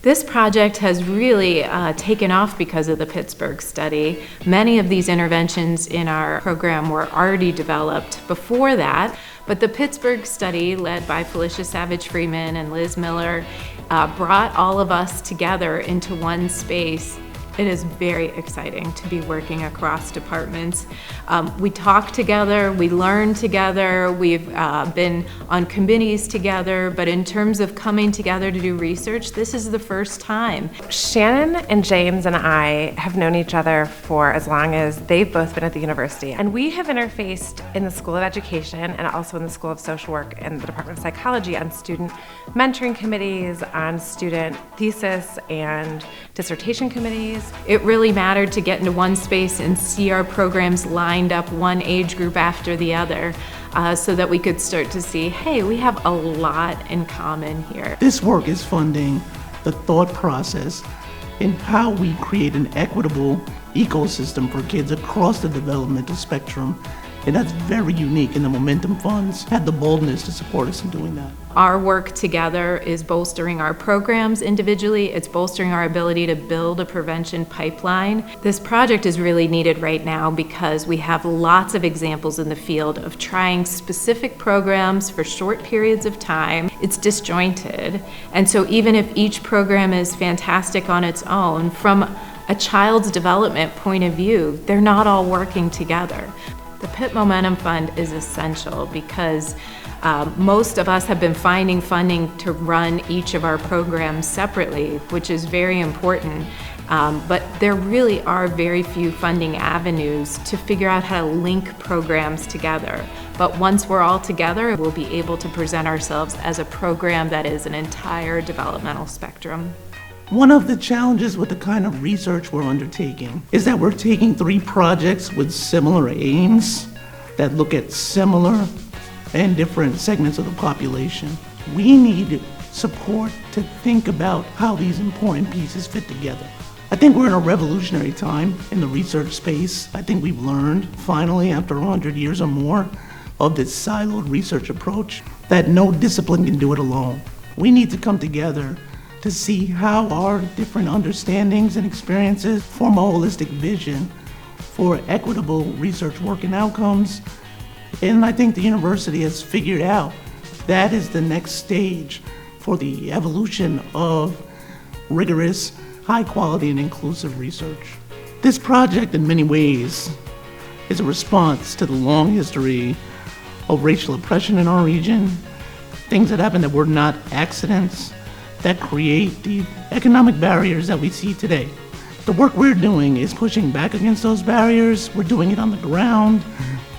This project has really taken off because of the Pittsburgh study. Many of these interventions in our program were already developed before that, but the Pittsburgh study, led by Felicia Savage-Freeman and Liz Miller, brought all of us together into one space. It is very exciting to be working across departments. We talk together, we learn together, we've been on committees together, but in terms of coming together to do research, this is the first time. Shannon and James and I have known each other for as long as they've both been at the university, and we have interfaced in the School of Education and also in the School of Social Work and the Department of Psychology on student mentoring committees, on student thesis and dissertation committees. It really mattered to get into one space and see our programs lined up one age group after the other, so that we could start to see, hey, we have a lot in common here. This work is funding the thought process in how we create an equitable ecosystem for kids across the developmental spectrum, and that's very unique, and the Momentum Funds had the boldness to support us in doing that. Our work together is bolstering our programs individually. It's bolstering our ability to build a prevention pipeline. This project is really needed right now because we have lots of examples in the field of trying specific programs for short periods of time. It's disjointed. And so even if each program is fantastic on its own, from a child's development point of view, they're not all working together. The Pitt Momentum Fund is essential because most of us have been finding funding to run each of our programs separately, which is very important. But there really are very few funding avenues to figure out how to link programs together. But once we're all together, we'll be able to present ourselves as a program that is an entire developmental spectrum. One of the challenges with the kind of research we're undertaking is that we're taking 3 projects with similar aims that look at similar and different segments of the population. We need support to think about how these important pieces fit together. I think we're in a revolutionary time in the research space. I think we've learned, finally, after 100 years or more, of this siloed research approach, that no discipline can do it alone. We need to come together to see how our different understandings and experiences form a holistic vision for equitable research work and outcomes. And I think the university has figured out that is the next stage for the evolution of rigorous, high quality, and inclusive research. This project, in many ways, is a response to the long history of racial oppression in our region, things that happen that were not accidents, that create the economic barriers that we see today. The work we're doing is pushing back against those barriers. We're doing it on the ground,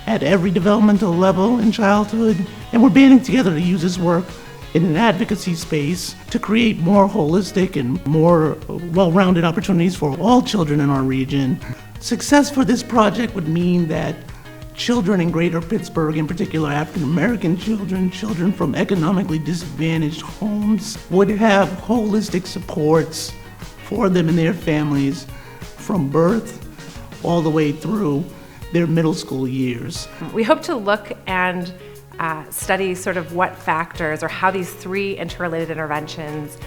at every developmental level in childhood, and we're banding together to use this work in an advocacy space to create more holistic and more well-rounded opportunities for all children in our region. Success for this project would mean that children in greater Pittsburgh, in particular African American children, children from economically disadvantaged homes, would have holistic supports for them and their families from birth all the way through their middle school years. We hope to look and study sort of what factors or how these 3 interrelated interventions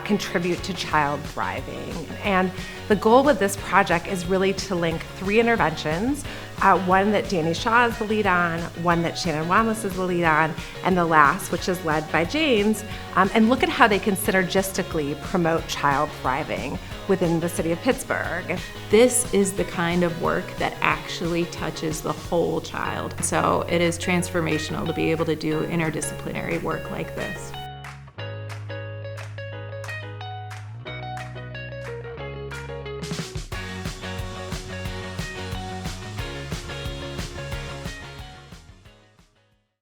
contribute to child thriving. And the goal with this project is really to link 3 interventions, one that Danny Shaw is the lead on, one that Shannon Wanless is the lead on, and the last, which is led by James, and look at how they can synergistically promote child thriving within the city of Pittsburgh. This is the kind of work that actually touches the whole child. So it is transformational to be able to do interdisciplinary work like this.